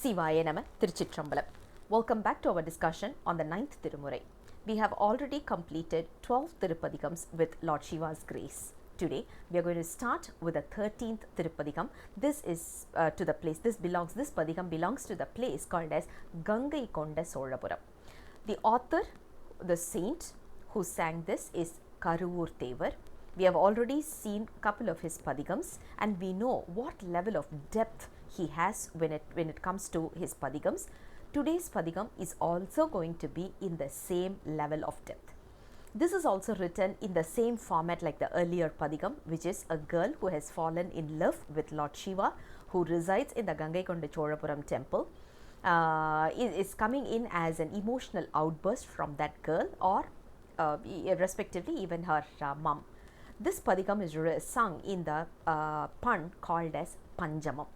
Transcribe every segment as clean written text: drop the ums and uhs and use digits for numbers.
Sivaya Nama Thiruchitrambalam. Welcome back to our discussion on the 9th Thirumurai. We have already completed 12 Thirupadigams with Lord Shiva's grace. Today we are going to start with the 13th Thirupadigam. This is this Padigam belongs to the place called as Gangai Konda Chozhapuram. The author, the saint who sang this is Karuvoor Thevar. We have already seen a couple of his padigams and we know what level of depth he has when it comes to his padigams. Today's padigam is also going to be in the same level of depth. This is also written in the same format like the earlier padigam, which is a girl who has fallen in love with Lord Shiva, who resides in the Gangai Konda Chozhapuram temple. Is coming in as an emotional outburst from that girl or respectively even her mum. This padigam is sung in the pun called as Panjamam.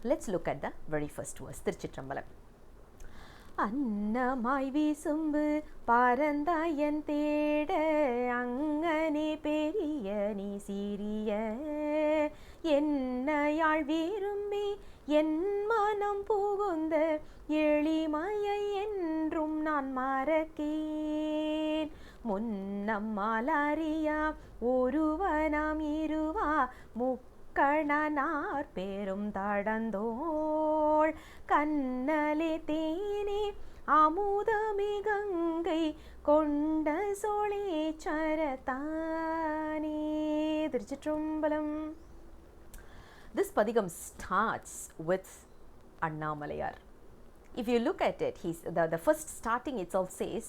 Let's look at the very first verse. Thiruchitrambalam. Annamaai visumbu parandayan theda angane periya ni siriya ennayal virumbi en manam pugunda எளிமையை என்றும் நான் மறக்கேன் முன்னம்மால் அறியா ஒருவனாம் இருவா முக்கணனார் பெரும் தடந்தோள் கண்ணலே தேனே அமுதமே கங்கை கொண்ட சோழேச்சரத்தானே. திருச்சிற்றம்பலம். This padigam starts with Annamaai. If you look at it, the first starting itself says,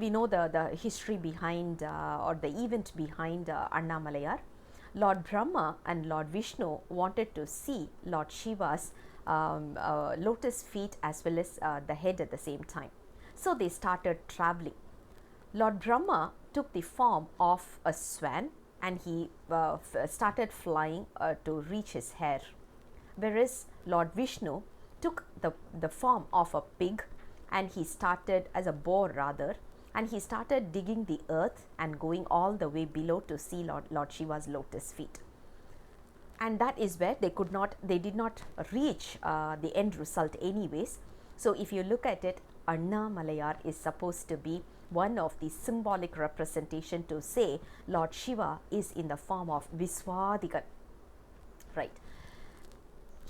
we know the history behind or the event behind Annamaai. Lord Brahma and Lord Vishnu wanted to see Lord Shiva's lotus feet as well as the head at the same time. So they started traveling. Lord Brahma took the form of a swan and he started flying to reach his hair. Whereas Lord Vishnu took the form of a pig and he started as a boar rather, and he started digging the earth and going all the way below to see Lord Shiva's lotus feet. And that is where they did not reach the end result anyways. So if you look at it, Annamaai is supposed to be one of the symbolic representation to say Lord Shiva is in the form of Viswadikan. Right.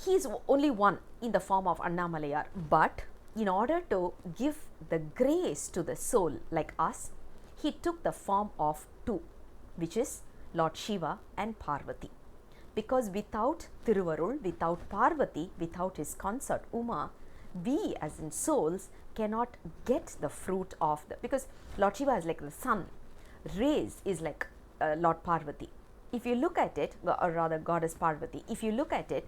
He is only one in the form of Annamaai, but in order to give the grace to the soul like us, he took the form of two, which is Lord Shiva and Parvati. Because without Thiruvarul, without Parvati, without his consort Uma, we as in souls cannot get the fruit of because Lord Shiva is like the sun, rays is like Lord Parvati. If you look at it, or rather Goddess Parvati, if you look at it,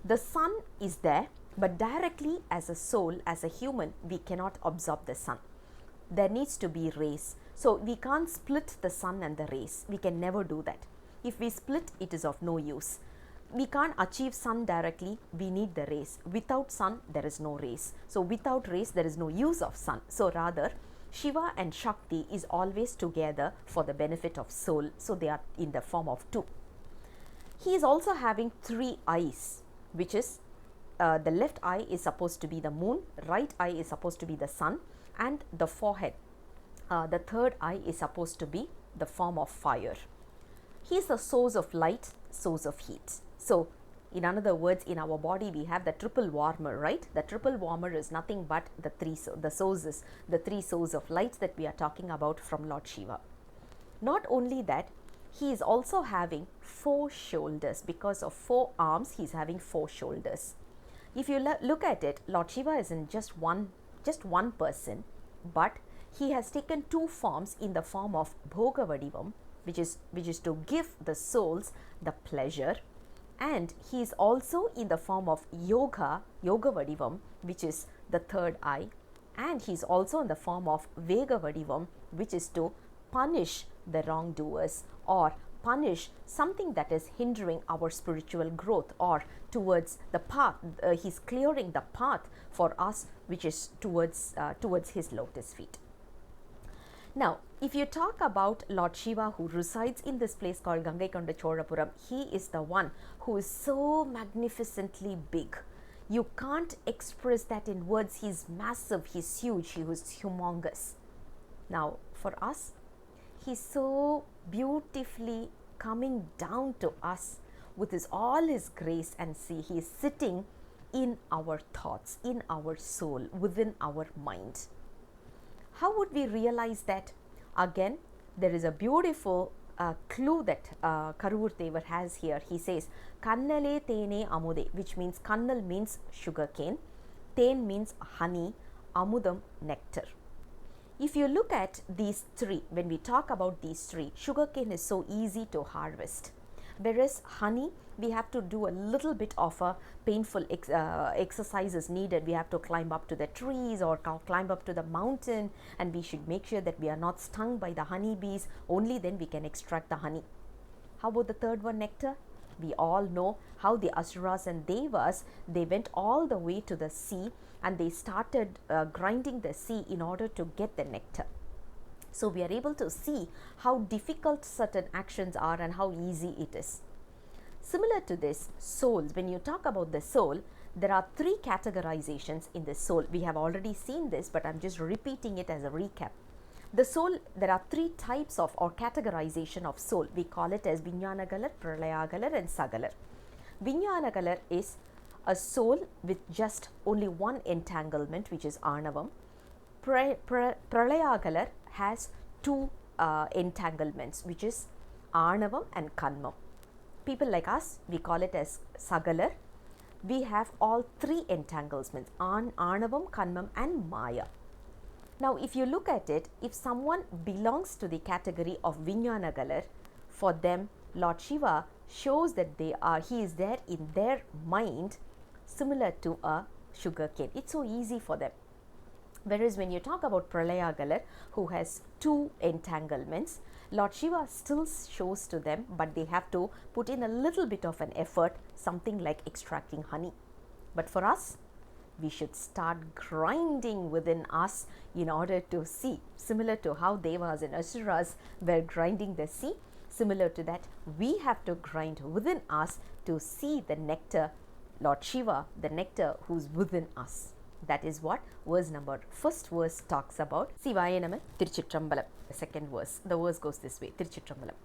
the sun is there, but directly as a soul, as a human, we cannot absorb the sun. There needs to be rays. So we can't split the sun and the rays. We can never do that. If we split, it is of no use. We can't achieve sun directly. We need the rays. Without sun, there is no rays. So without rays, there is no use of sun. So rather, Shiva and Shakti is always together for the benefit of soul. So they are in the form of two. He is also having three eyes, which is the left eye is supposed to be the moon, right eye is supposed to be the sun, and the forehead, the third eye is supposed to be the form of fire. He is the source of light, source of heat. So in other words, in our body we have the triple warmer, right? The triple warmer is nothing but the three sources of light that we are talking about from Lord Shiva. Not only that, he is also having 4 shoulders. Because of 4 arms, he is having 4 shoulders. If you look at it, Lord Shiva isn't just one person, but he has taken 2 forms in the form of Bhoga Vadivam, which is to give the souls the pleasure, and he is also in the form of Yoga Vadivam, which is the third eye, and he is also in the form of Vega Vadivam, which is to punish the wrongdoers or punish something that is hindering our spiritual growth or towards the path. He's clearing the path for us, which is towards his lotus feet. Now, if you talk about Lord Shiva who resides in this place called Gangai Konda Chozhapuram, he is the one who is so magnificently big. You can't express that in words. He's massive, he's huge, he was humongous. Now, for us, he's so beautifully coming down to us with all his grace, and see, he is sitting in our thoughts, in our soul, within our mind. How would we realize that? Again, there is a beautiful clue that Karuvoor Thevar has here. He says, Kannale Tene Amude, which means Kannal means sugarcane, Ten means honey, Amudam nectar. If you look at these three, when we talk about these three, sugarcane is so easy to harvest. Whereas honey, we have to do a little bit of a painful exercise is needed. We have to climb up to the trees or climb up to the mountain, and we should make sure that we are not stung by the honeybees. Only then we can extract the honey. How about the third one, nectar? We all know how the Asuras and Devas, they went all the way to the sea and they started grinding the sea in order to get the nectar. So we are able to see how difficult certain actions are and how easy it is. Similar to this, souls, when you talk about the soul, there are three categorizations in the soul. We have already seen this, but I'm just repeating it as a recap. The soul, there are three types of or categorization of soul. We call it as Vijnanagalar, Pralayagalar and Sagalar. Vijnanagalar is a soul with just only one entanglement, which is Arnavam. Pralayagalar has two entanglements, which is Arnavam and Kanmam. People like us, we call it as Sagalar. We have all three entanglements, Arnavam, Kanmam and Maya. Now, if you look at it, if someone belongs to the category of Vijnanagalar, for them, Lord Shiva shows that he is there in their mind, similar to a sugarcane. It's so easy for them. Whereas when you talk about Pralayagalar, who has two entanglements, Lord Shiva still shows to them, but they have to put in a little bit of an effort, something like extracting honey. But for us, we should start grinding within us in order to see, similar to how Devas and Asuras were grinding the sea, similar to that, we have to grind within us to see the nectar, Lord Shiva, the nectar who's within us. That is what first verse talks about. Sivaya Nama Tiruchitrambalam. The second verse, the verse goes this way, Tiruchitrambalam.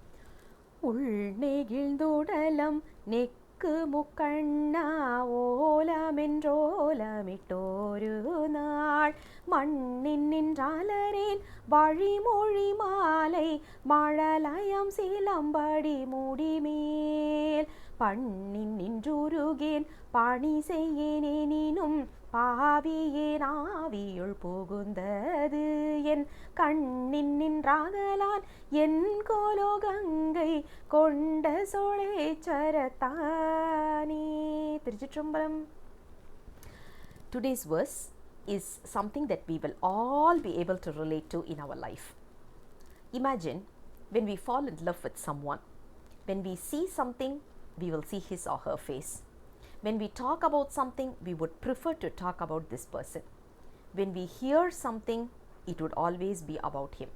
Ulnegildudalam nekku mukkanna olamentolamittoru naal mannin nindralaren vazhimozhi maalai malalayam silambadi mudimel pannin ninrurugen pani seyyeneninum பாவியேன் ஆவியுள் புகுந்தது என் கண்ணின் நின்றாதலான் என் கோலோ கங்கை கொண்ட சோழேச்சரத்தானே. திருச்சிற்றம்பலம். Today's verse is something that we will all be able to relate to in our life. Imagine when we fall in love with someone. When we see something, we will see his or her face. When we talk about something, we would prefer to talk about this person. When we hear something, it would always be about him.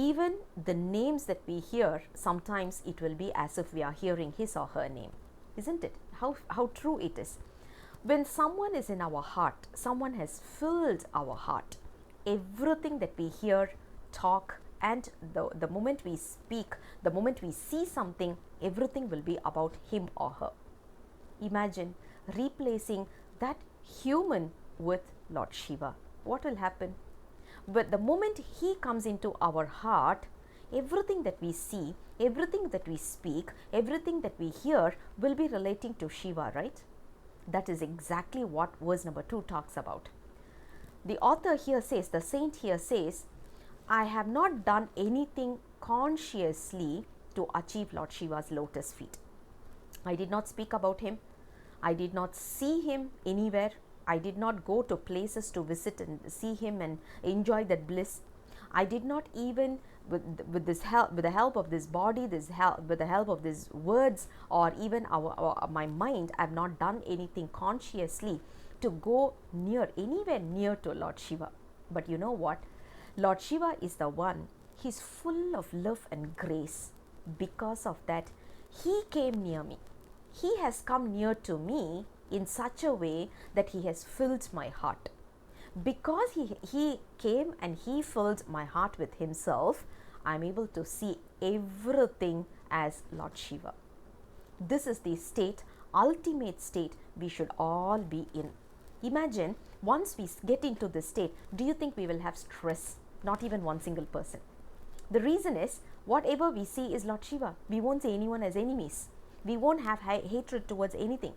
Even the names that we hear, sometimes it will be as if we are hearing his or her name. Isn't it? How true it is. When someone is in our heart, someone has filled our heart. Everything that we hear, talk, and the moment we speak, the moment we see something, everything will be about him or her. Imagine replacing that human with Lord Shiva. What will happen? But the moment he comes into our heart, everything that we see, everything that we speak, everything that we hear will be relating to Shiva, right? That is exactly what verse number 2 talks about. The author here says, the saint here says, I have not done anything consciously to achieve Lord Shiva's lotus feet. I did not speak about him. I did not see him anywhere. I did not go to places to visit and see him and enjoy that bliss. I did not even, with the help of this body, with the help of these words, or even my mind, I have not done anything consciously to go anywhere near to Lord Shiva. But you know what? Lord Shiva is the one, he's full of love and grace. Because of that, he came near me. He has come near to me in such a way that he has filled my heart. Because he came and he filled my heart with himself, I am able to see everything as Lord Shiva. This is the state, ultimate state we should all be in. Imagine, once we get into this state, do you think we will have stress? Not even one single person. The reason is, whatever we see is Lord Shiva. We won't see anyone as enemies. We won't have hatred towards anything.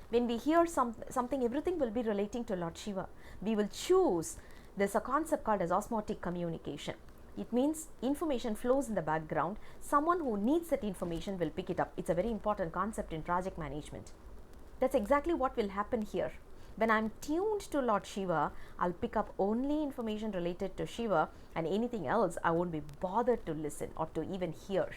When we hear something, everything will be relating to Lord Shiva. We will choose. There's a concept called as osmotic communication. It means information flows in the background. Someone who needs that information will pick it up. It's a very important concept in project management. That's exactly what will happen here. When I'm tuned to Lord Shiva, I'll pick up only information related to Shiva, and anything else I won't be bothered to listen or to even hear.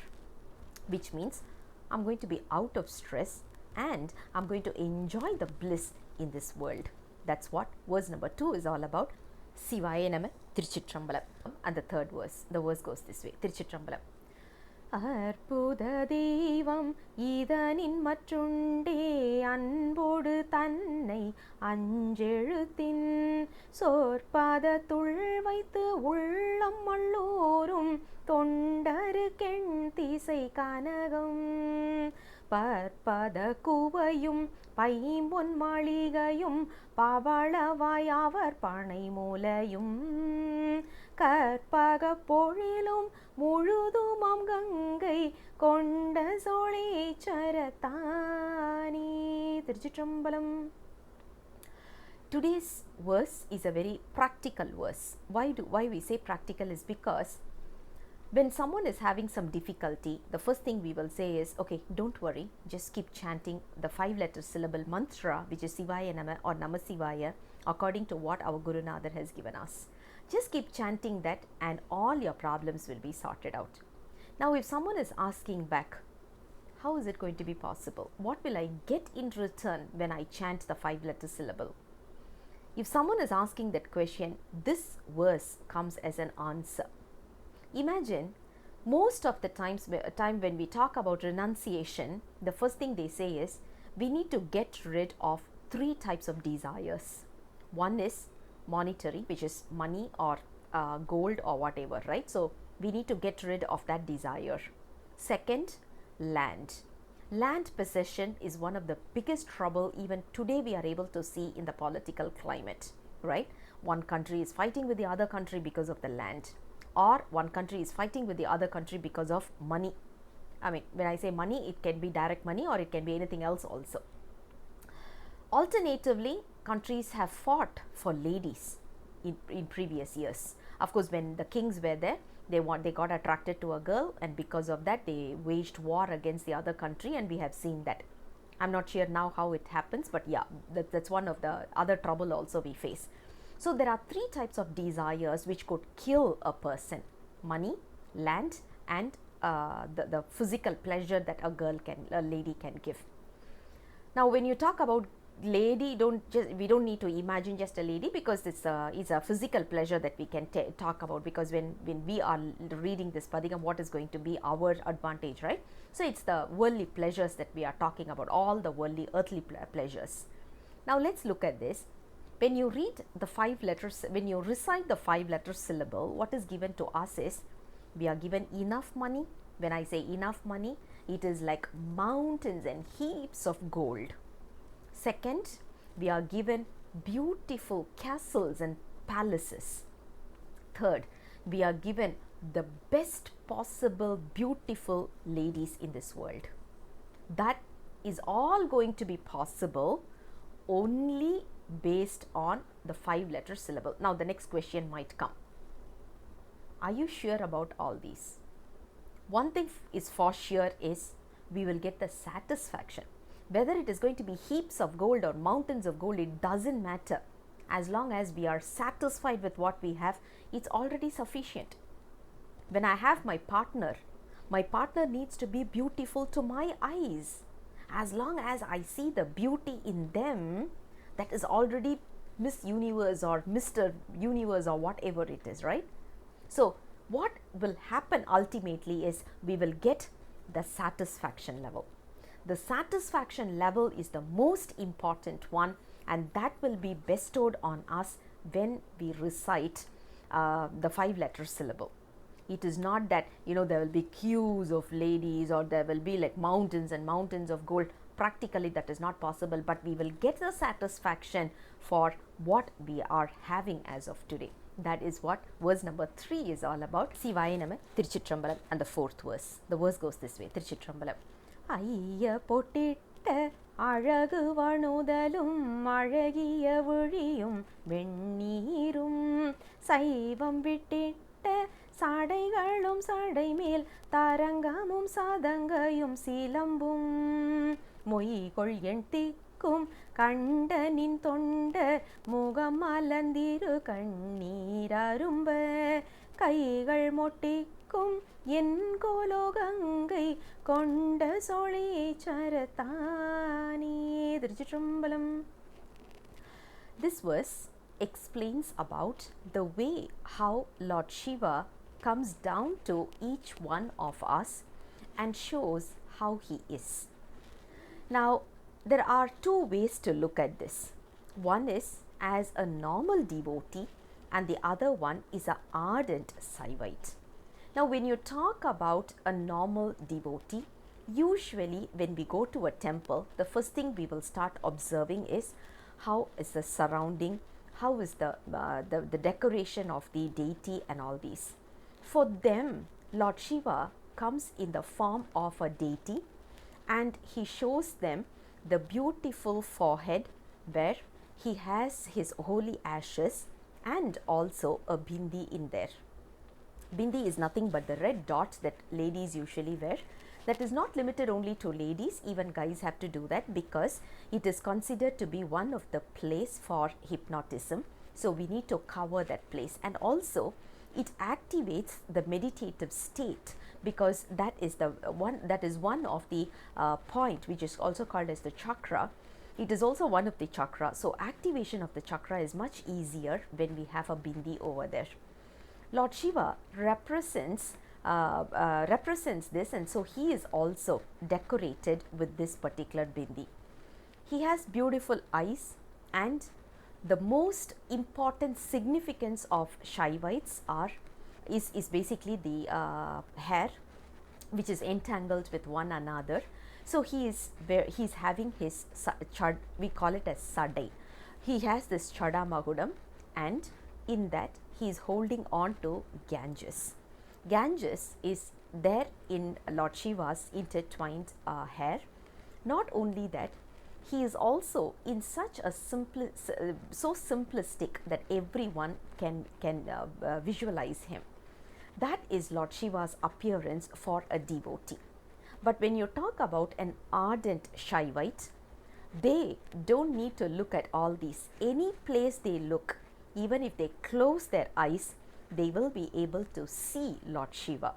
Which means I'm going to be out of stress and I'm going to enjoy the bliss in this world. That's what verse number 2 is all about. Sivaya Nama Thiruchitrambalam. And the third verse, the verse goes this way. Thiruchitrambalam. அற்புத தெய்வம் இதனின் மற்றுண்டே அன்போடு தன்னை அஞ்செழுத்தின் சொற்பதத்துள் வைத்து உள்ளம் மல்லோரும் தொண்டருக்கெண் திசை கனகம் பற்பத குவையும் பைம்பொன் மாளிகையும் பவளவாய் அவர் பனை மூலையும் கற்பக பொழிலும் முழுதுமாம் கங்கை கொண்ட சோழேச்சரத்தானி. திருச்சிற்றம்பலம். Today's verse is a very practical verse. Why we say practical is because when someone is having some difficulty, the first thing we will say is, okay, don't worry, just keep chanting the 5-letter syllable mantra, which is Sivaya Nama or Namasivaya, according to what our Gurunatha has given us. Just keep chanting that and all your problems will be sorted out. Now, if someone is asking back, how is it going to be possible? What will I get in return when I chant the 5-letter syllable? If someone is asking that question, this verse comes as an answer. Imagine, most of the time when we talk about renunciation, the first thing they say is, we need to get rid of 3 types of desires. One is monetary, which is money or gold or whatever, right? So we need to get rid of that desire. Second, land. Land possession is one of the biggest trouble even today we are able to see in the political climate, right? One country is fighting with the other country because of the land, or one country is fighting with the other country because of money. I mean, when I say money, it can be direct money or it can be anything else also. Alternatively, countries have fought for ladies in previous years. Of course, when the kings were there, they got attracted to a girl, and because of that they waged war against the other country, and we have seen that. I'm not sure now how it happens, but yeah, that's one of the other trouble also we face. So there are 3 types of desires which could kill a person: money, land, and the physical pleasure that a lady can give. Now, when you talk about lady, we don't need to imagine just a lady, because it's a physical pleasure that we can talk about, because when we are reading this padikam, what is going to be our advantage, right? So it's the worldly pleasures that we are talking about, all the worldly earthly pleasures. Now let's look at this. When you read the 5 letters, when you recite the 5-letter syllable, what is given to us is, we are given enough money. When I say enough money, it is like mountains and heaps of gold. Second, we are given beautiful castles and palaces. Third, we are given the best possible beautiful ladies in this world. That is all going to be possible only based on the 5-letter syllable. Now, the next question might come. Are you sure about all these? One thing is for sure is, we will get the satisfaction. Whether it is going to be heaps of gold or mountains of gold, it doesn't matter. As long as we are satisfied with what we have, it's already sufficient. When I have my partner needs to be beautiful to my eyes. As long as I see the beauty in them, that is already Miss Universe or Mr. Universe or whatever it is, right? So what will happen ultimately is we will get the satisfaction level. The satisfaction level is the most important one, and that will be bestowed on us when we recite the 5-letter syllable. It is not that there will be queues of ladies or there will be like mountains and mountains of gold. Practically that is not possible, but we will get the satisfaction for what we are having as of today. That is what verse number 3 is all about. Sivaya Nama Thiruchitrambalam, and the 4th verse. The verse goes this way. Thiruchitrambalam. Ayya pottitta அழகு வணுதலும் அழகிய விழியும் வெண்ணீரும் சைவம் விட்டிட்ட சடைகளும் சடைமேல் தரங்கமும் சதங்கையும் சிலம்பும் மொய்கொள் எண் திக்கும் கண்டனின் தொண்ட முகம் மலர்ந்திரு கண்ணீர் அரும்ப கைகள் மொட்டிக்கும் என் கோலோ கங்கை கொண்ட சொழி சரத்தானே. திருச்சிற்றம்பலம். This verse explains about the way how Lord Shiva comes down to each one of us and shows how he is. Now, there are two ways to look at this. One is as a normal devotee, and the other one is an ardent Saivite. Now, when you talk about a normal devotee, usually when we go to a temple, the first thing we will start observing is how is the surrounding, how is the decoration of the deity and all these. For them, Lord Shiva comes in the form of a deity, and he shows them the beautiful forehead where he has his holy ashes and also a bindi in there. Bindi is nothing but the red dots that ladies usually wear. That is not limited only to ladies, even guys have to do that because it is considered to be one of the place for hypnotism. So we need to cover that place, and also it activates the meditative state because that is one of the point which is also called as the chakra. It is also one of the chakra. So activation of the chakra is much easier when we have a bindi over there. Lord Shiva represents this, and so he is also decorated with this particular bindi. He has beautiful eyes, and the most important significance of Shaivites is basically the hair which is entangled with one another. So he is having his we call it as sadai. He has this chada mahudam, and in that he is holding on to Ganges. Ganges is there in Lord Shiva's intertwined hair. Not only that, he is also in such a so simplistic that everyone can visualize him. That is Lord Shiva's appearance for a devotee. But when you talk about an ardent Shaivite, they don't need to look at all these. Any place they look, even if they close their eyes, they will be able to see Lord Shiva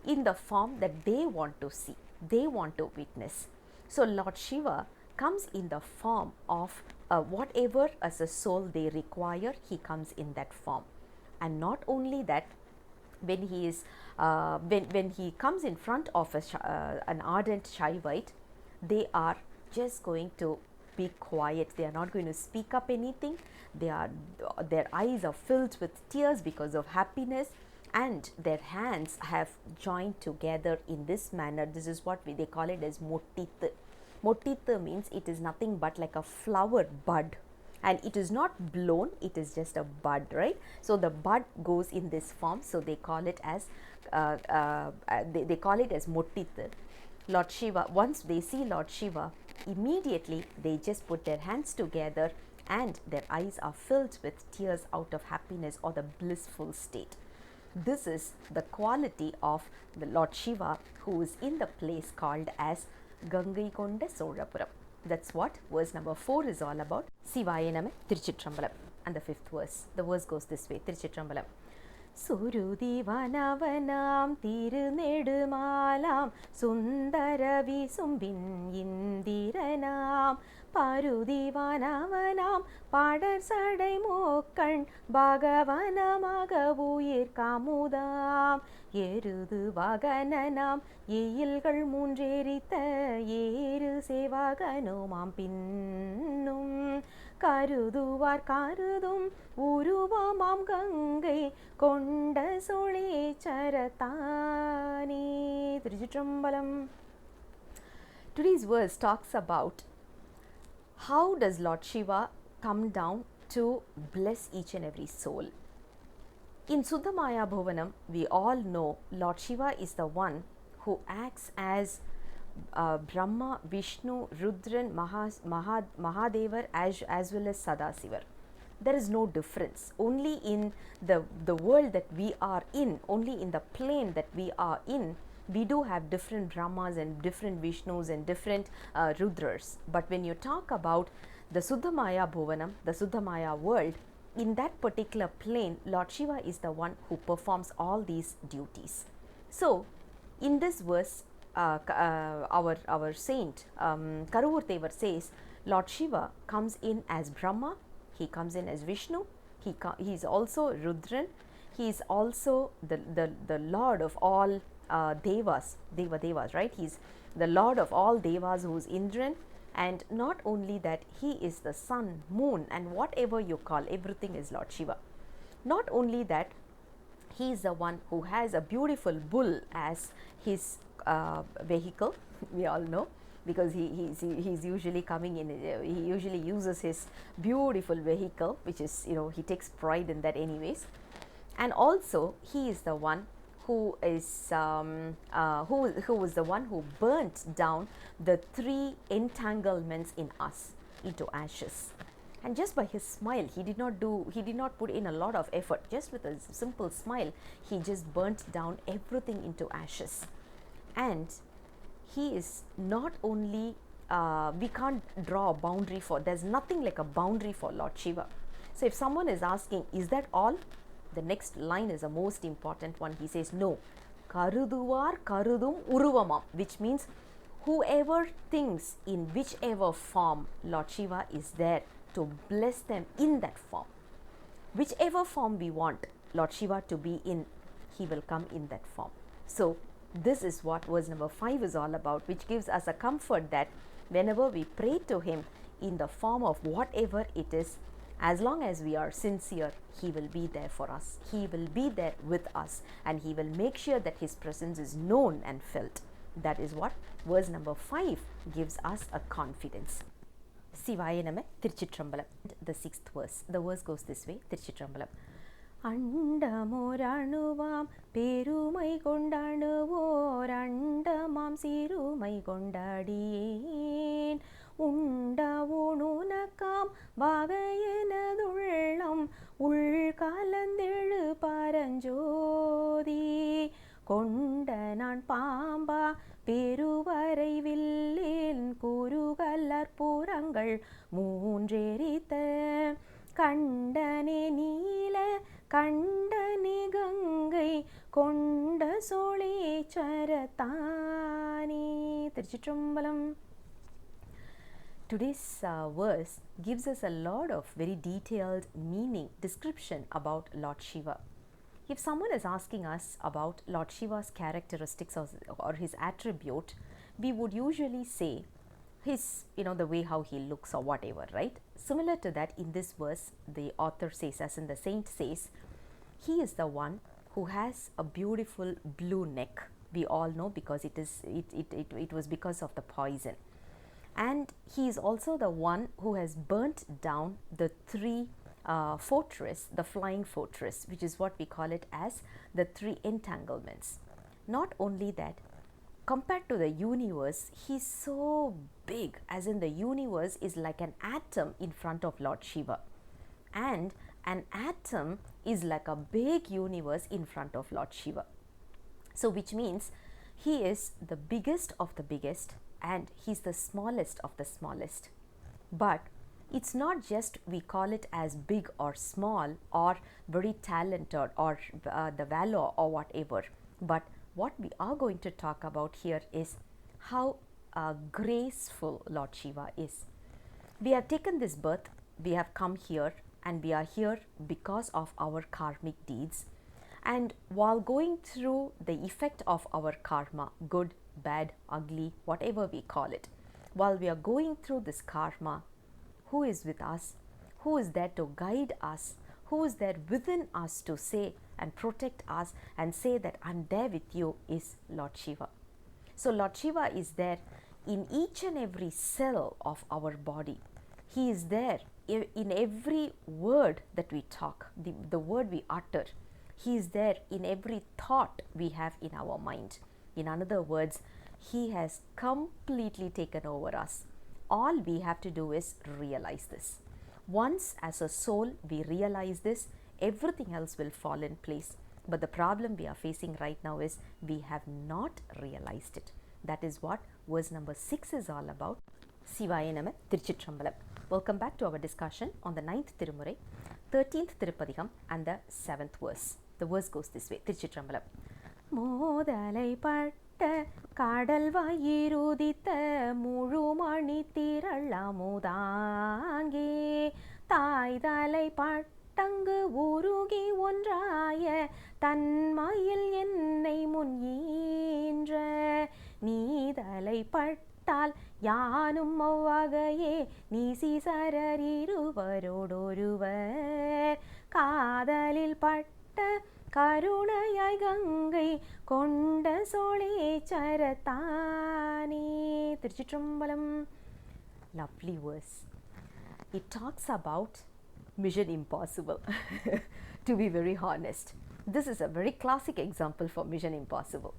in the form that they want to see, they want to witness. So Lord Shiva comes in the form of whatever as a soul they require, he comes in that form. And not only that, when he is when he comes in front of an ardent Shaivite, they are just going to be quiet. They are not going to speak up anything. Their eyes are filled with tears because of happiness, and their hands have joined together in this manner. This is what they call it as mottithu. Mottithu means it is nothing but like a flower bud, and it is not blown, it is just a bud, right? So the bud goes in this form, so they call it as they call it as mottithu. Lord Shiva, once they see Lord Shiva, immediately they just put their hands together and their eyes are filled with tears out of happiness or the blissful state. This is the quality of the Lord Shiva, who is in the place called as Gangai Konda Chozhapuram. That's what verse number 4 is all about. Sivaya Nama Thiruchitrambalam, and the 5th verse. The verse goes this way. Thiruchitrambalam. സുരുതിവനവനാം തിരുനെടുമാലാം സുന്ദര വിസുമ്പിൻ ഇന്ദിരനാം പരുതിവനവനാം പടർസടை മോക്കൺ ഭഗവനമക உயிர் கமுதாம் எருது வகனனாம் எயில்கள் மூன்றெரித்த ஏறு சேவகனுமாம் பின்னும் கருதுவார் கருதும் உருவமாம் கங்கை கொண்ட சோழேச்சரத்தானே. திருச்சிற்றம்பலம். Today's verse talks about how does Lord Shiva come down to bless each and every soul. In Suddhamaya Bhuvanam, we all know Lord Shiva is the one who acts as Brahma, Vishnu, Rudran, Mahadevar as well as Sadasivar. There is no difference. Only in the world that we are in, only in the plane that we are in, we do have different Brahmas and different Vishnus and different Rudras. But when you talk about the Suddhamaya Bhuvanam, the Suddhamaya world, in that particular plane, Lord Shiva is the one who performs all these duties. So, in this verse, our saint Karuvoor Thevar says, Lord Shiva comes in as Brahma, he comes in as Vishnu, he is also Rudran, he is also the Lord of all Devas, Devas, right? He is the Lord of all Devas, who is Indran. And not only that, he is the sun, moon, and whatever you call, everything is Lord Shiva. Not only that, he is the one who has a beautiful bull as his vehicle. We all know, because he's usually coming in, he usually uses his beautiful vehicle, which is, he takes pride in that anyways. And also he is the one who is who was the one who burnt down the 3 entanglements in us into ashes. And just by his smile, he did not put in a lot of effort. Just with a simple smile, he just burnt down everything into ashes. And he is not only we can't draw a boundary for, there's nothing like a boundary for Lord Shiva. So if someone is asking, is that all? The next line is the most important one. He says, no, karuduvar karudum uruvamam, which means whoever thinks in whichever form, Lord Shiva is there to bless them in that form. Whichever form we want Lord Shiva to be in, he will come in that form. So this is what verse number 5 is all about, which gives us a comfort that whenever we pray to him in the form of whatever it is, as long as we are sincere, he will be there for us. He will be there with us, and he will make sure that his presence is known and felt. That is what verse number 5 gives us a confidence. Sivaya Nama, Thiruchitrambalam. The 6th verse. The verse goes this way, Thiruchitrambalam. அண்டமோரணுவாம் பெருமை கொண்டாடுவோர் அண்டமாம் சிறுமை கொண்டாடியேன் உண்டவுணுனக்காம் வகையனதுள்ளம் உள்கலந்தெழு பரஞ்சோதி கொண்ட நான் பாம்பா பெருவரை வில்லேன் குறுகலற்புறங்கள் மூன்றெரித்த கண்டனே நீல கண்டனே கங்கை கொண்ட சோழேச்சரத்தானே. திருச்சிற்றம்பலம். Today's verse gives us a lot of very detailed meaning, description about Lord Shiva. If someone is asking us about Lord Shiva's characteristics or his attribute, we would usually say his, the way how he looks or whatever, right? Similar to that, in this verse, the author says, as in the saint says, he is the one who has a beautiful blue neck. We all know, because it was because of the poison. And he is also the one who has burnt down the 3 fortress, the flying fortress, which is what we call it as the 3 entanglements. Not only that, compared to the universe, he's so big, as in the universe is like an atom in front of Lord Shiva, and an atom is like a big universe in front of Lord Shiva. So which means he is the biggest of the biggest, and he's the smallest of the smallest. But It's not just we call it as big or small or very talented or the valor or whatever, but what we are going to talk about here is how graceful Lord Shiva is. We have taken this birth, we have come here, and we are here because of our karmic deeds. And while going through the effect of our karma, good, bad, ugly, whatever we call it, while we are going through this karma, who is with us? Who is there to guide us? Who is there within us to say and protect us and say that I'm there with you is Lord Shiva. So Lord Shiva is there in each and every cell of our body. He is there in every word that we talk, the word we utter. He is there in every thought we have in our mind. In other words, He has completely taken over us. All we have to do is realize this. Once as a soul we realize this, everything else will fall in place. But the problem we are facing right now is we have not realized it. That is what verse number 6 is all about. Sivaya Nama Tiruchitrambalam. Welcome back to our discussion on the 9th Thirumurai, 13th Thirupathikam and the 7th verse. The verse goes this way. Tiruchitrambalam. Modalai patta kadal vayiruditha muzhumani thiralamudange thaidalai pattangu urugi onraya தன்மையில் என்னை முன் ஈன்ற நீதலை பட்டால் யானும் அவ்வகையே நீசிசரர் இருவரோடொருவர் காதலில் பட்ட கருணையாய் கங்கை கொண்ட சோழேச்சரத்தானே. திருச்சிற்றம்பலம். Lovely verse. It talks about Mission Impossible. To be very honest, this is a very classic example for Mission Impossible.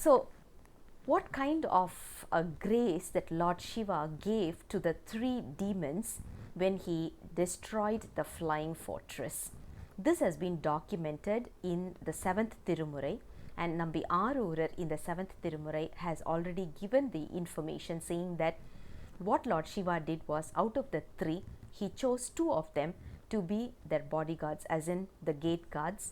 So, what kind of a grace that Lord Shiva gave to the 3 demons when he destroyed the flying fortress? This has been documented in the 7th Thirumurai, and Nambi Arurar in the 7th Thirumurai has already given the information saying that what Lord Shiva did was, out of the 3, he chose 2 of them to be their bodyguards, as in the gate guards,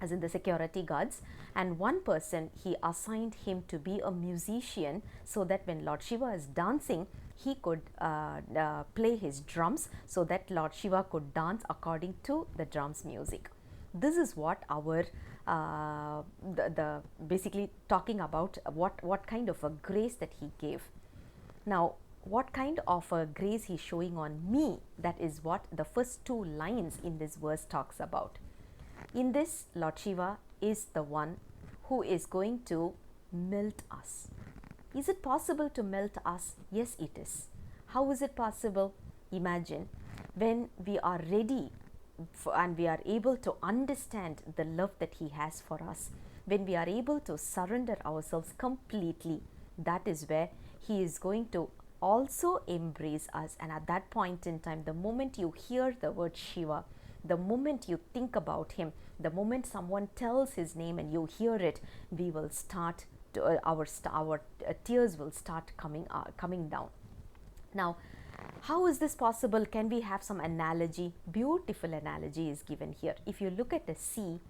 as in the security guards, and 1 person he assigned him to be a musician, so that when Lord Shiva is dancing, he could play his drums, so that Lord Shiva could dance according to the drums music. This is what our basically talking about what kind of a grace that he gave. Now, what kind of a grace he is showing on me, that is what the first 2 lines in this verse talks about. In this, Lord Shiva is the one who is going to melt us. Is it possible to melt us? Yes, it is. How is it possible? Imagine when we are ready and we are able to understand the love that he has for us, when we are able to surrender ourselves completely, that is where he is going to also embrace us. And at that point in time, the moment you hear the word Shiva, the moment you think about him, the moment someone tells his name and you hear it, we will start to, our tears will start coming down. Now, how is this possible? Can we have some analogy? Beautiful analogy is given here. If you look at the sea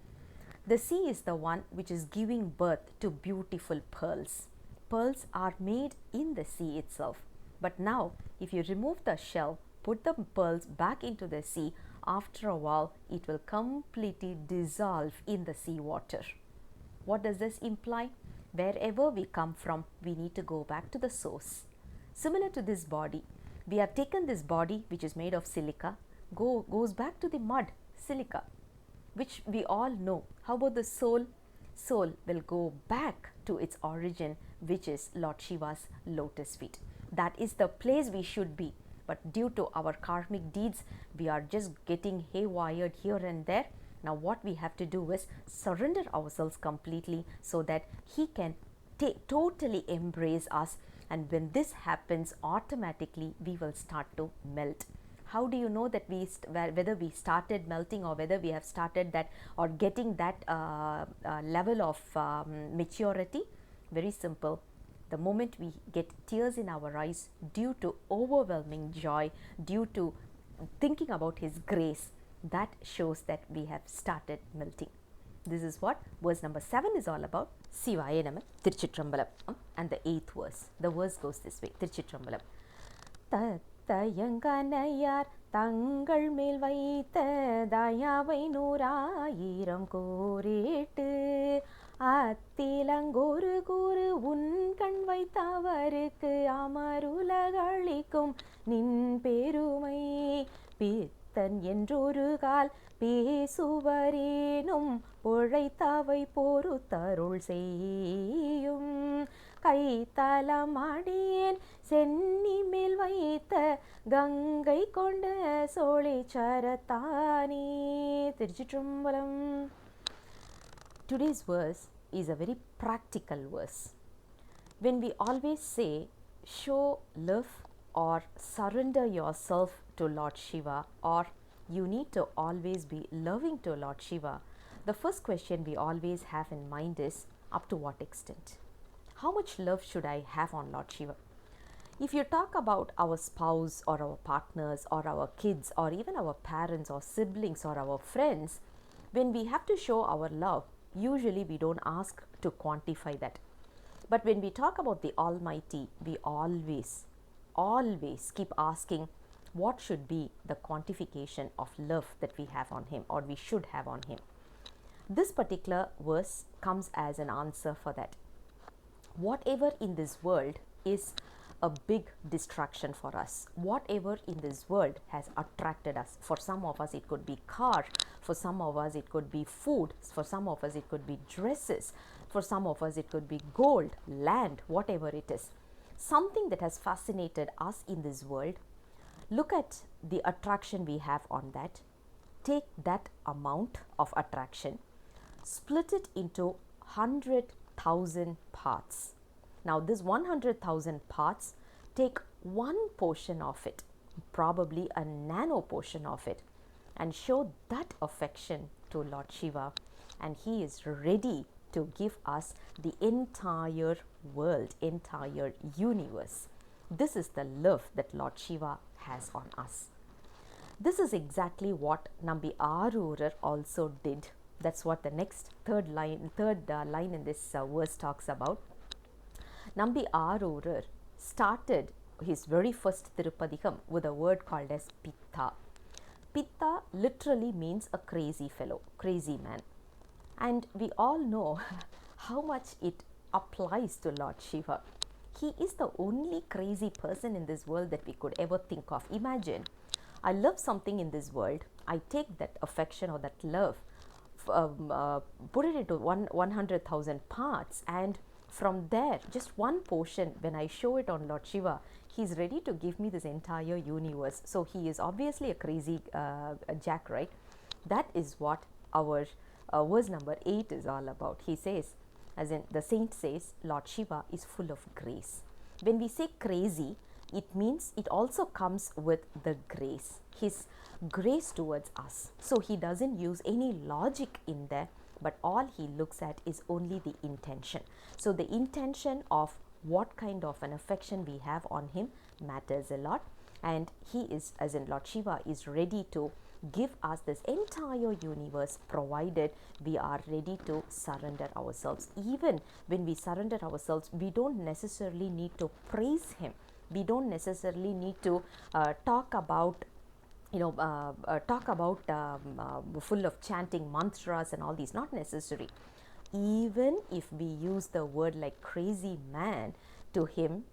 is the one which is giving birth to beautiful pearls. Pearls are made in the sea itself. But now, if you remove the shell, put the pearls back into the sea, after a while, it will completely dissolve in the sea water. What does this imply? Wherever we come from, we need to go back to the source. Similar to this body, we have taken this body which is made of silica, goes back to the mud, silica, which we all know. How about the soul? Soul will go back to its origin, which is Lord Shiva's lotus feet. That is the place we should be. But due to our karmic deeds, we are just getting haywired here and there. Now what we have to do is surrender ourselves completely, so that he can totally embrace us. And when this happens, automatically we will start to melt. How do you know that whether we started melting, or whether we have started that or getting that level of maturity? Very simple. the moment we get tears in our eyes due to overwhelming joy, due to thinking about His grace, that shows that we have started melting. This is what verse number 7 is all about. Sivaya Nama, Thiruchitrambalam. And the 8th verse, the verse goes this way, Thiruchitrambalam. தயங்கனையார் தங்கள் மேல் வைத்த தயாவை 100,000 கோரேட்டு அத்திலங்கொரு கூறு உன் கண் வைத்தவருக்கு அமருலகளிக்கும் நின் பெருமை பித்தன் என்றொரு கால் பேசுவரேனும் உழைத்தவை பொறுத்தருள் செய்யும் கைத்தலம் அடியேன் சென்னி மேல் வைத்த கங்கை கொண்ட சோலைச்சரத்தானே. திருச்சிற்றம்பலம். Today's verse is a very practical verse. When we always say show love or surrender yourself to Lord Shiva, or you need to always be loving to Lord Shiva, the first question we always have in mind is, up to what extent? How much love should I have on Lord Shiva? If you talk about our spouse or our partners or our kids or even our parents or siblings or our friends, when we have to show our love, usually we don't ask to quantify that. But when we talk about the Almighty, we always keep asking what should be the quantification of love that we have on Him or we should have on Him. This particular verse comes as an answer for that. Whatever in this world is a big distraction for us, whatever in this world has attracted us, for some of us it could be car, for some of us it could be food, for some of us it could be dresses, for some of us it could be gold, land, whatever it is, something that has fascinated us in this world. Look at the attraction we have on that, take that amount of attraction, split it into 100,000 parts. Now this 100,000 parts, take one portion of it, probably a nano portion of it, and show that affection to Lord Shiva, and He is ready to give us the entire world, entire universe. This is the love that Lord Shiva has on us. This is exactly what Nambi Arurar also did. That's what the next third line in this verse talks about. Nambi Arurar started his very first Tirupadikam with a word called as Pitta. Pitta literally means a crazy fellow, crazy man. And we all know how much it applies to Lord Shiva. He is the only crazy person in this world that we could ever think of. Imagine, I love something in this world, I take that affection or that love, put it into 100,000 parts, and from there, just one portion, when I show it on Lord Shiva, He's ready to give me this entire universe. So He is obviously a crazy jack, right? That is what our verse number 8 is all about. He says, as in the saint says, Lord Shiva is full of grace. When we say crazy, it means it also comes with the grace, His grace towards us. So He doesn't use any logic in there, but all He looks at is only the intention. So the intention of what kind of an affection we have on Him matters a lot, and He is, as in Lord Shiva, is ready to give us this entire universe, provided we are ready to surrender ourselves. Even when we surrender ourselves, we don't necessarily need to praise Him. We don't necessarily need to talk about full of chanting mantras and all these, not necessary. Even if we use the word like crazy man to Him,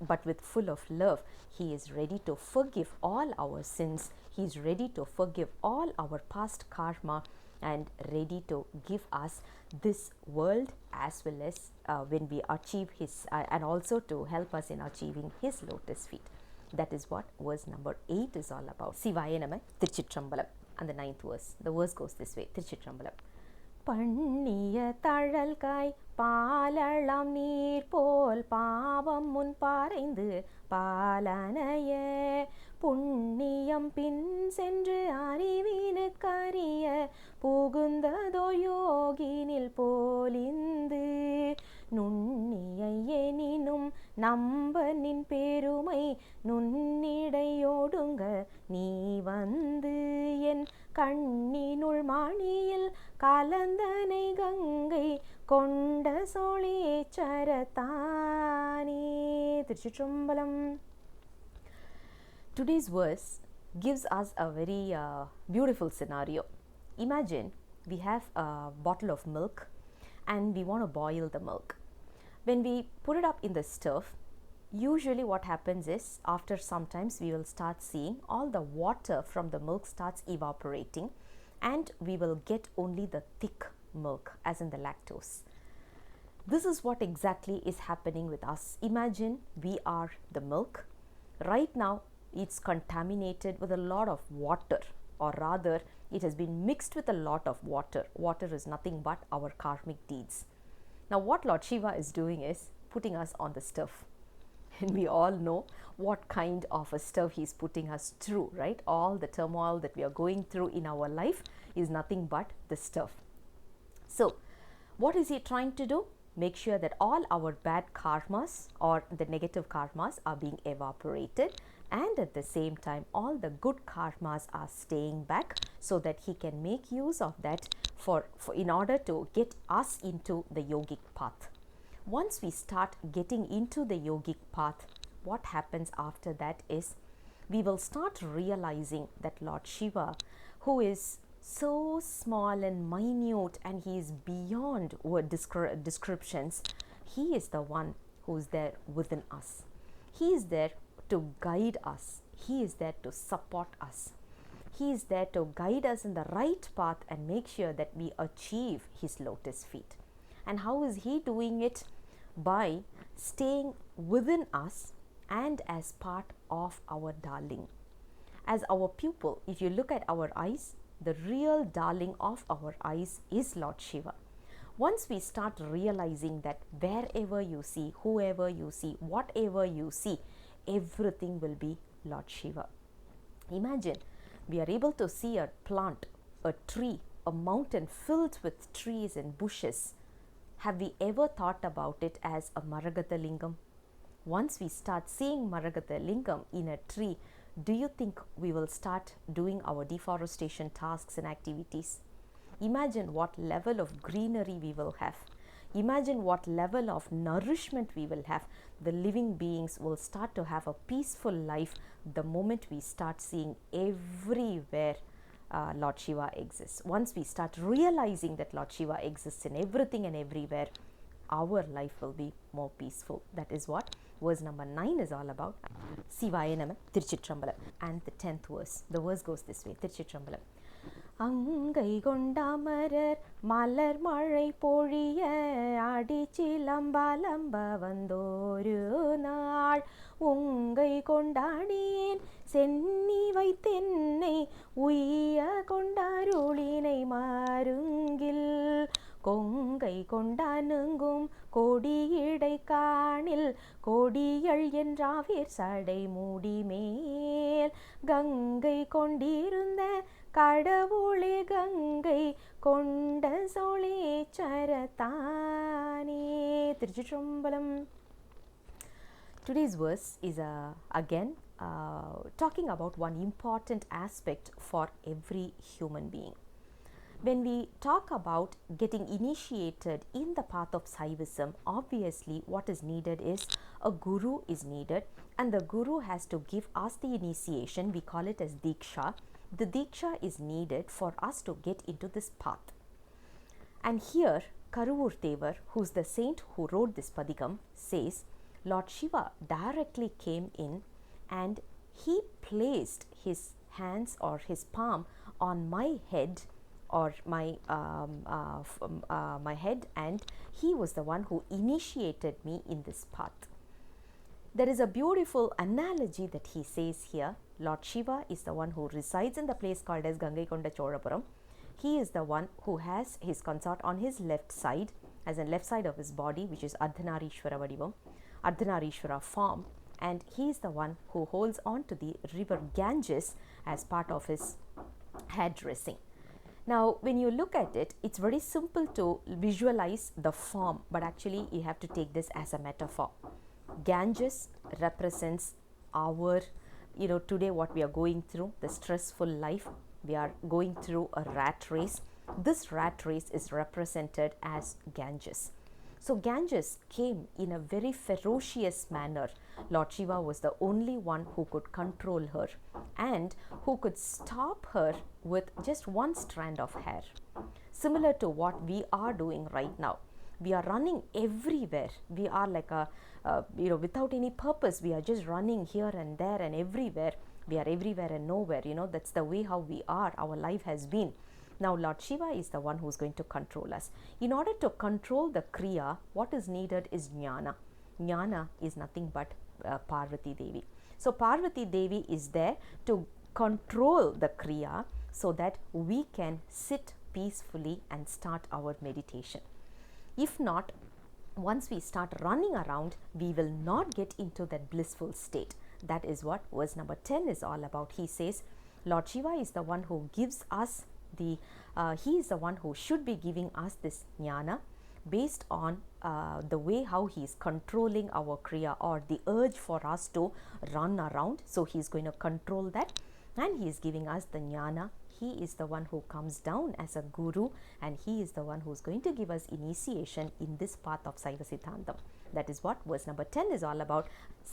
but with full of love, He is ready to forgive all our sins. He is ready to forgive all our past karma and ready to give us this world, as well as when we achieve His and also to help us in achieving His lotus feet. That is what verse number 8 is all about. Sivaya Nama, Thiruchitrambalam. And the 9th verse, the verse goes this way, Thiruchitrambalam. Panniya tazhalkai பாலளம் நீர் போல் பாவம் முன் பாரைந்து பாலனைய புண்ணியம் பின் சென்று அறிவினுக்கரிய புகுந்ததோ யோகினில் போலிந்து நுண்ணிய எனினும் நம்பனின் பெருமை நுண்ணிடையோடுங்க நீ வந்து என் கண்ணினுள் மணியில் கலந்தனை கங்கை கொண்ட சோழேச்சரத்தானே. திருச்சிற்றம்பலம். Today's verse gives us a very beautiful scenario. Imagine we have a bottle of milk and we want to boil the milk. When we put it up in the stove, usually what happens is after some times we will start seeing all the water from the milk starts evaporating and we will get only the thick milk, as in the lactose. This is what exactly is happening with us. Imagine we are the milk. Right now it's contaminated with a lot of water, or rather it has been mixed with a lot of water. Water is nothing but our karmic deeds. Now what Lord Shiva is doing is putting us on the stove, and we all know what kind of a stove he's putting us through, right? All the turmoil that we are going through in our life is nothing but the stove. So what is he trying to do? Make sure that all our bad karmas or the negative karmas are being evaporated, and at the same time all the good karmas are staying back so that he can make use of that for in order to get us into the yogic path. Once we start getting into the yogic path, what happens after that is we will start realizing that Lord Shiva, who is so small and minute and he is beyond word descriptions, he is the one who is there within us. He is there to guide us. He is there to support us. He is there to guide us in the right path and make sure that we achieve his lotus feet. And how is he doing it? By staying within us and as part of our darling. As our pupil, if you look at our eyes, the real darling of our eyes is Lord Shiva. Once we start realizing that wherever you see, whoever you see, whatever you see, everything will be Lord Shiva. Imagine we are able to see a plant, a tree, a mountain filled with trees and bushes. Have we ever thought about it as a Maragatha Lingam? Once we start seeing Maragatha Lingam in a tree, do you think we will start doing our deforestation tasks and activities? Imagine what level of greenery we will have. Imagine what level of nourishment we will have. The living beings will start to have a peaceful life the moment we start seeing everywhere Lord Shiva exists. Once we start realizing that Lord Shiva exists in everything and everywhere, our life will be more peaceful. That is what verse number 9 is all about. Sivaya Nama, Tiruchitrambalam. And the 10th verse, the verse goes this way, Tiruchitrambalam. அங்கை கொண்டாமரர் மலர் மழை பொழிய அடிச்சிலம்பலம்ப வந்தோரு நாள் உங்கை கொண்டாடியேன் சென்னி வைத்தென்னை உய்ய கொண்டாருளினை மருங்கில் கொங்கை கொண்டானுங்கும் கொடியிடை காணில் கொடியள் என்றாவிர் சடை மூடிமேல் கங்கை கொண்டிருந்த கடவுளே கங்கை கொண்ட சோழேச்சரத்தானே. திருச்சிற்றம்பலம். Today's verse is again talking about one important aspect for every human being. When we talk about getting initiated in the path of Saivism, obviously what is needed is a guru is needed, and the guru has to give us the initiation. We call it as Diksha. The Diksha is needed for us to get into this path. And here Karuvoor Thevar, who is the saint who wrote this Padikam, says Lord Shiva directly came in and he placed his hands or his palm on my head or my head, and he was the one who initiated me in this path. There is a beautiful analogy that he says here. Lord Shiva is the one who resides in the place called as Gangai Konda Chozhapuram. He is the one who has his consort on his left side, as in left side of his body, which is Ardhanarishwara Vadivam, Ardhanarishwara form, and he is the one who holds on to the river Ganges as part of his hairdressing. Now, when you look at it, it's very simple to visualize the form, but actually you have to take this as a metaphor. Ganges represents our, today what we are going through, the stressful life. We are going through a rat race. This rat race is represented as Ganges. So Ganges came in a very ferocious manner. Lord Shiva was the only one who could control her and who could stop her with just one strand of hair. Similar to what we are doing right now. We are running everywhere. We are like without any purpose. We are just running here and there and everywhere. We are everywhere and nowhere. That's the way how we are. Our life has been. Now, Lord Shiva is the one who is going to control us. In order to control the Kriya, what is needed is Jnana. Jnana is nothing but Parvati Devi. So, Parvati Devi is there to control the Kriya so that we can sit peacefully and start our meditation. If not, once we start running around, we will not get into that blissful state. That is what verse number 10 is all about. He says, Lord Shiva is the one who gives us he is the one who should be giving us this jnana based on the way how he is controlling our kriya or the urge for us to run around. So he is going to control that and he is giving us the jnana. He is the one who comes down as a guru and he is the one who is going to give us initiation in this path of Saiva Siddhantam. That is what verse number 10 is all about.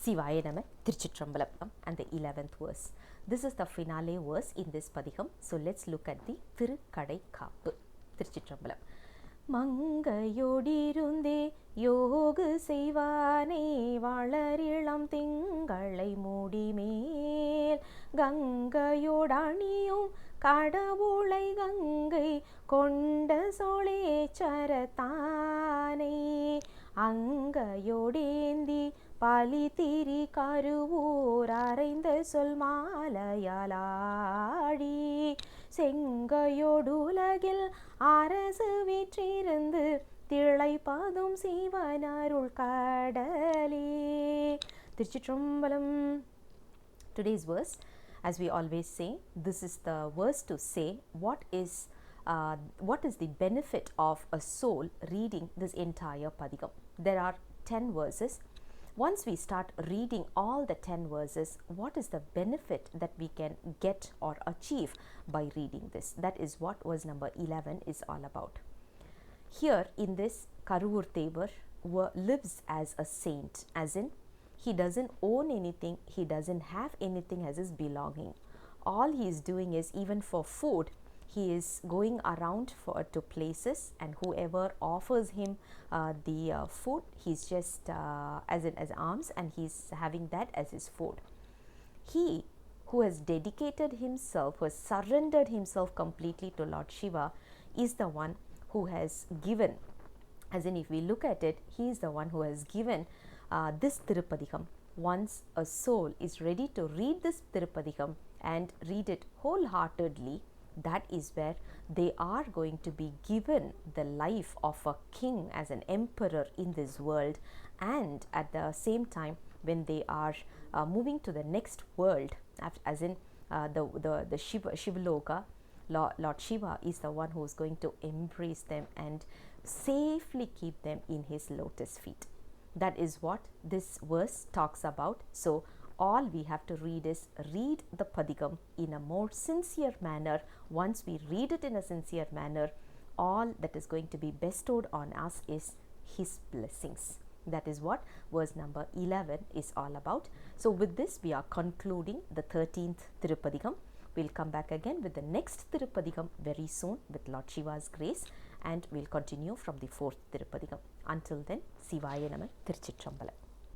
Sivaya Nama Thiruchitrambalam and the 11th verse. This is the finale verse in this padikam. So let's look at the Thirukadai Kaappu. Thiruchitrambalam. Mangayodirunde yogu seivane valarilam tingalai mudimel Gangayodaniyum கடவுளை கங்கை கொண்ட சோழேச்சரத்தானே அங்கையொடேந்தி பலிதிரி கருவூர் அறைந்த சொல் மாலையாலாடி செங்கையொடுலகில் அரசு வீற்றிருந்து திளைப்பதும் சிவனருள் கடலே. திருச்சிற்றம்பலம். Today's verse, as we always say, this is the verse to say what is the benefit of a soul reading this entire padikam. There are 10 verses. Once we start reading all the 10 verses, what is the benefit that we can get or achieve by reading this? That is what verse number 11 is all about. Here in this, Karuvoor Thevar lives as a saint, as in he doesn't own anything, he doesn't have anything as his belonging. All he is doing is, even for food, he is going around to places, and whoever offers him the food, he's just as alms, and he's having that as his food. He who has dedicated himself, who has surrendered himself completely to Lord Shiva, is the one who has given, as in if we look at it, he is the one who has given this Thirupadikam. Once a soul is ready to read this Thirupadikam and read it wholeheartedly, that is where they are going to be given the life of a king, as an emperor in this world, and at the same time when they are moving to the next world, as in the Shivaloka, Lord Shiva is the one who is going to embrace them and safely keep them in his lotus feet. That is what this verse talks about. So all we have to read is read the Padikam in a more sincere manner. Once we read it in a sincere manner, all that is going to be bestowed on us is his blessings. That is what verse number 11 is all about. So with this, we are concluding the 13th Thirupadikam. We'll come back again with the next Thirupadikam very soon with Lord Shiva's grace, and we'll continue from the 4th Thirupadikam. Until then, Sivaya Nama Thiruchitrambalam.